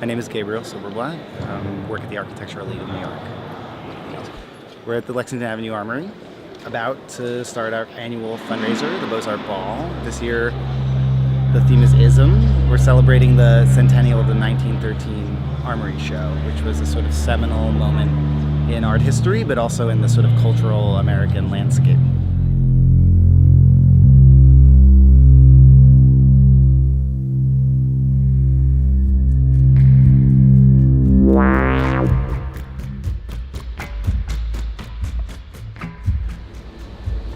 My name is Gabriel Silverblatt. Work at the Architectural League of New York. We're at the Lexington Avenue Armory, about to start our annual fundraiser, the Beaux Ball. This year, the theme is ism. We're celebrating the centennial of the 1913 Armory Show, which was a sort of seminal moment in art history, but also in the sort of cultural American landscape.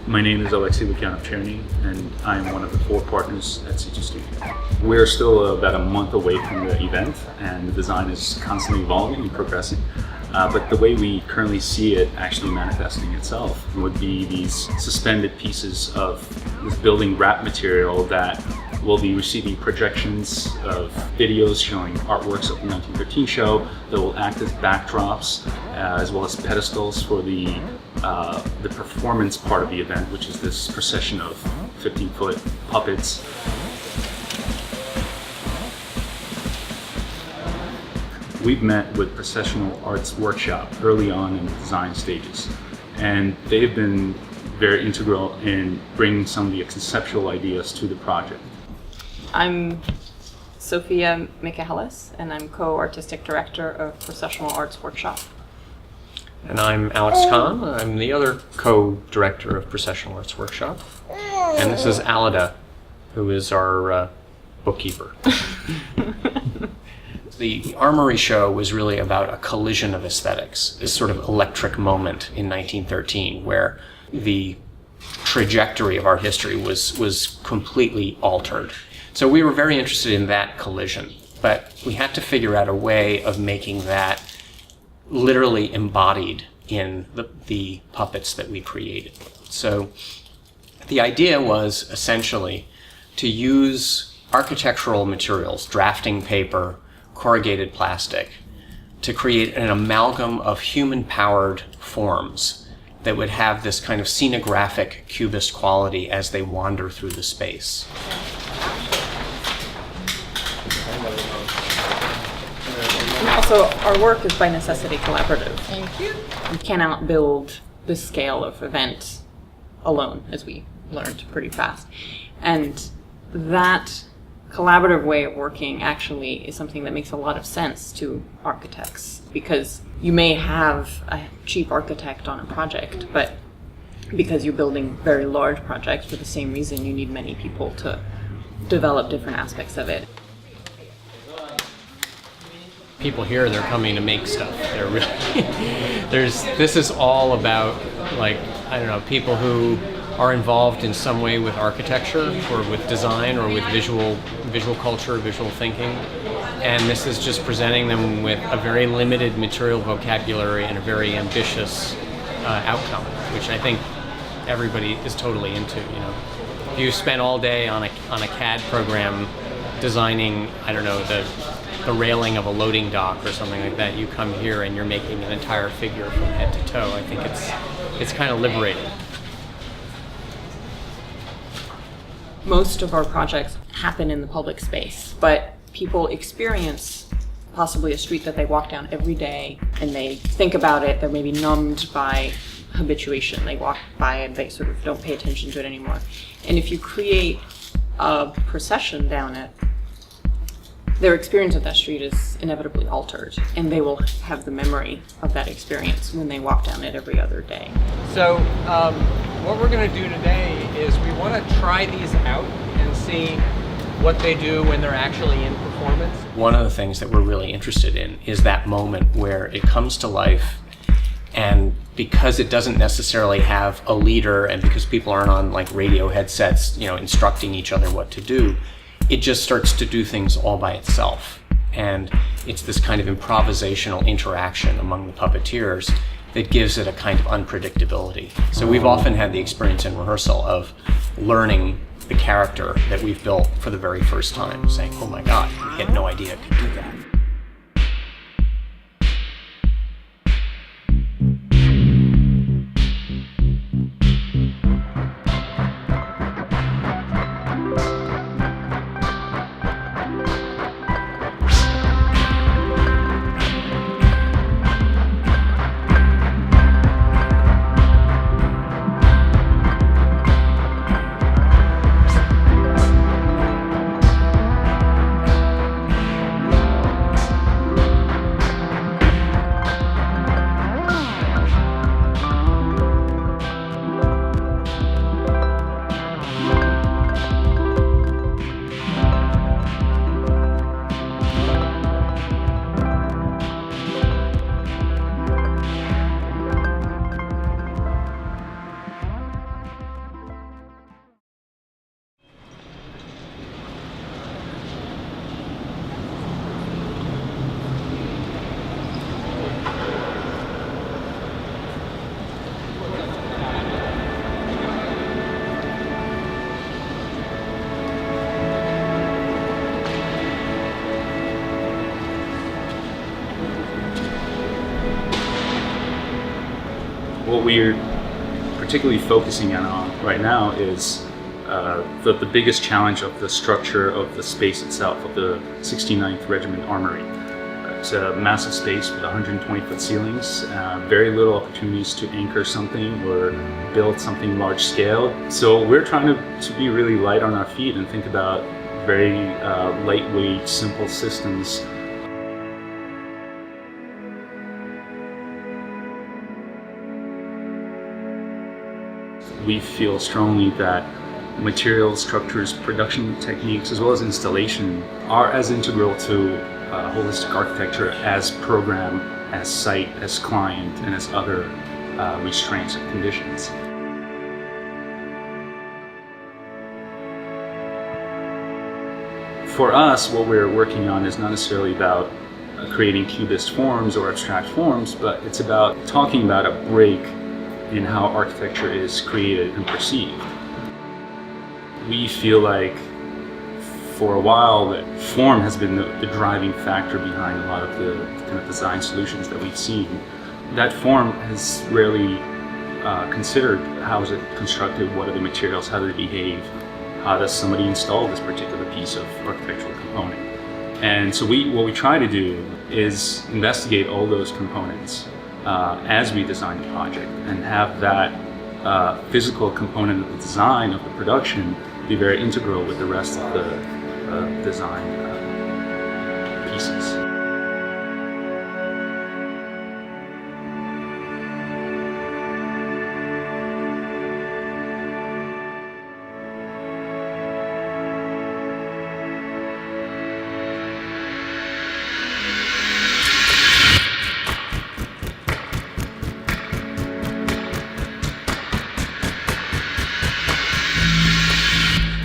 My name is Alexei Lukyanov-Cherny, and I'm one of the 4 partners at Situ Studio. We're still about a month away from the event, and the design is constantly evolving and progressing. But the way we currently see it actually manifesting itself would be these suspended pieces of this building wrap material that will be receiving projections of videos showing artworks of the 1913 show that will act as backdrops, as well as pedestals for the performance part of the event, which is this procession of 15-foot puppets. We've met with Processional Arts Workshop early on in the design stages, and they've been very integral in bringing some of the conceptual ideas to the project. I'm Sophia Michaelis, and I'm co-artistic director of Processional Arts Workshop. And I'm Alex Kahn. I'm the other co-director of Processional Arts Workshop. And this is Alida, who is our bookkeeper. The Armory Show was really about a collision of aesthetics, this sort of electric moment in 1913 where the trajectory of art history was completely altered. So we were very interested in that collision, but we had to figure out a way of making that literally embodied in the puppets that we created. So the idea was essentially to use architectural materials, drafting paper, corrugated plastic, to create an amalgam of human-powered forms that would have this kind of scenographic cubist quality as they wander through the space. Also, our work is by necessity collaborative. Thank you. You cannot build this scale of event alone, as we learned pretty fast. And that collaborative way of working actually is something that makes a lot of sense to architects, because you may have a cheap architect on a project, but because you're building very large projects for the same reason, you need many people to develop different aspects of it. People here, they're coming to make stuff. They're really, this is all about, like, I don't know, people who are involved in some way with architecture or with design or with visual culture, visual thinking. And this is just presenting them with a very limited material vocabulary and a very ambitious outcome, which I think everybody is totally into. You know, if you spend all day on a CAD program designing, I don't know, the railing of a loading dock or something like that, you come here and you're making an entire figure from head to toe. I think it's kind of liberating. Most of our projects happen in the public space, but people experience possibly a street that they walk down every day, and they think about it, they're maybe numbed by habituation. They walk by and they sort of don't pay attention to it anymore. And if you create a procession down it, their experience of that street is inevitably altered, and they will have the memory of that experience when they walk down it every other day. So what we're going to do today is we want to try these out and see what they do when they're actually in performance. One of the things that we're really interested in is that moment where it comes to life, and because it doesn't necessarily have a leader, and because people aren't on like radio headsets, you know, instructing each other what to do, it just starts to do things all by itself. And it's this kind of improvisational interaction among the puppeteers that gives it a kind of unpredictability. So we've often had the experience in rehearsal of learning the character that we've built for the very first time, saying, oh my God, we had no idea it could do that. What we're particularly focusing on right now is the biggest challenge of the structure of the space itself, of the 69th Regiment Armory. It's a massive space with 120-foot ceilings, very little opportunities to anchor something or build something large scale. So we're trying to be really light on our feet and think about very lightweight, simple systems. We feel strongly that materials, structures, production techniques, as well as installation are as integral to holistic architecture as program, as site, as client, and as other restraints and conditions. For us, what we're working on is not necessarily about creating cubist forms or abstract forms, but it's about talking about a break in how architecture is created and perceived. We feel like for a while that form has been the driving factor behind a lot of the kind of design solutions that we've seen. That form has rarely considered how is it constructed, what are the materials, how do they behave, how does somebody install this particular piece of architectural component. And so what we try to do is investigate all those components as we design the project and have that physical component of the design of the production be very integral with the rest of the design pieces.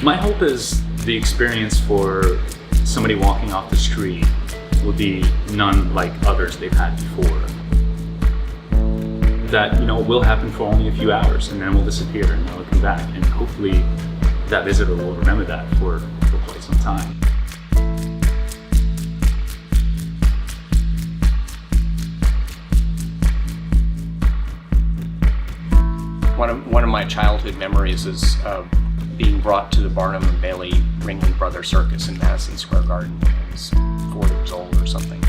My hope is the experience for somebody walking off the street will be none like others they've had before. That, will happen for only a few hours and then will disappear and then will come back, and hopefully that visitor will remember that for quite some time. One of my childhood memories is being brought to the Barnum and Bailey Ringling Brothers Circus in Madison Square Garden when I was 4 years old or something.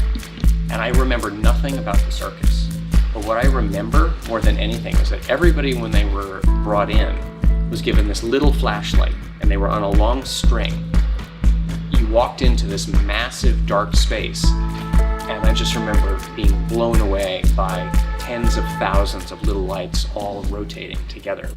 And I remember nothing about the circus. But what I remember more than anything is that everybody, when they were brought in, was given this little flashlight, and they were on a long string. You walked into this massive dark space, and I just remember being blown away by tens of thousands of little lights all rotating together.